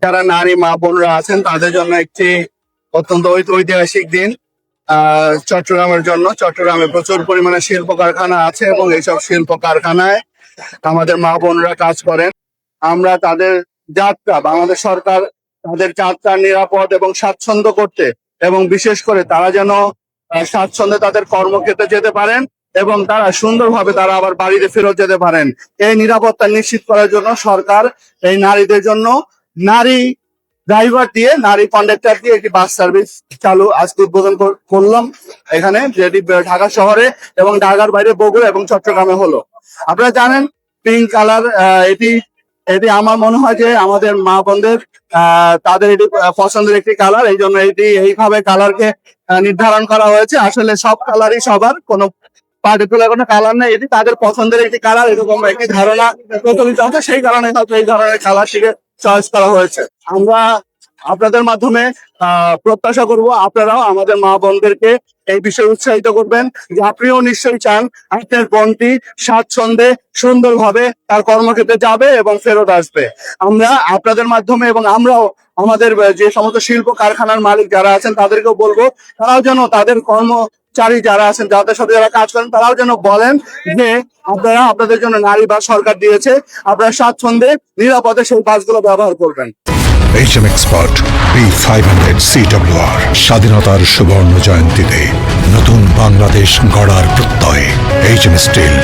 যারা নারী মা বোনরা আছেন তাদের জন্য একটি অত্যন্ত ঐতিহাসিক দিন। চট্টগ্রামের জন্য, চট্টগ্রামে প্রচুর পরিমাণে শিল্প কারখানা আছে এবং এইসব শিল্প কারখানায় আমাদের মা বোনরা কাজ করেন। আমরা তাদের যাত্রা, বাংলাদেশ সরকার তাদের যাত্রা নিরাপদ এবং স্বাচ্ছন্দ্য করতে এবং বিশেষ করে তারা যেন স্বাচ্ছন্দ্যে তাদের কর্মক্ষেত্রে যেতে পারেন এবং তারা সুন্দরভাবে তারা আবার বাড়িতে ফেরত যেতে পারেন, এই নিরাপত্তা নিশ্চিত করার জন্য সরকার এই নারীদের জন্য নারী ড্রাইভার দিয়ে, নারী কন্ডাক্টর দিয়ে একটি বাস সার্ভিস চালু আজকে উদ্বোধন করলাম এখানে, যেটি ঢাকা শহরে এবং ঢাকার বাইরে বগুড়া এবং চট্টগ্রামে হলো। আপনারা জানেন পিঙ্ক কালার, এটি এটি আমার মনে হয় যে আমাদের মা বোনদের তাদের এটি পছন্দের একটি কালার, এই জন্য এটি এইভাবে কালারকে নির্ধারণ করা হয়েছে। আসলে সব কালারই সবার, কোনো পার্টিকুলার কোনো কালার নেই, এটি তাদের পছন্দের একটি কালার, এরকম একটি ধারণা প্রচলিত আছে, সেই কারণে হয়তো এই ধরনের কালারটিকে চয়েস করা হয়েছে। আমরা আপনাদের মাধ্যমে প্রত্যাশা করব আপনারাও আমাদের মা বোনদেরকে এই বিষয়ে উৎসাহিত করবেন যে আপনিও নিশ্চয়ই চান আপনার বোনটি স্বাচ্ছন্দ্যে সুন্দরভাবে তার কর্মক্ষেত্রে যাবে এবং ফেরত আসবে। আমরা আপনাদের মাধ্যমে এবং আমরাও আমাদের যে সমস্ত শিল্প কারখানার মালিক যারা আছেন তাদেরকেও বলবো, তারাও যেন তাদের কর্মচারী যারা আছেন, যাদের সাথে যারা কাজ করেন, তারাও যেন বলেন যে আপনারা আপনাদের জন্য নারী বাস সরকার দিয়েছে, আপনারা স্বাচ্ছন্দ্যে নিরাপদে সেই বাসগুলো ব্যবহার করবেন। HM Expert B500 CWR স্বাধীনতার সুবর্ণ জয়ন্তীতে নতুন বাংলাদেশ গড়ার প্রত্যয়। HM Steel।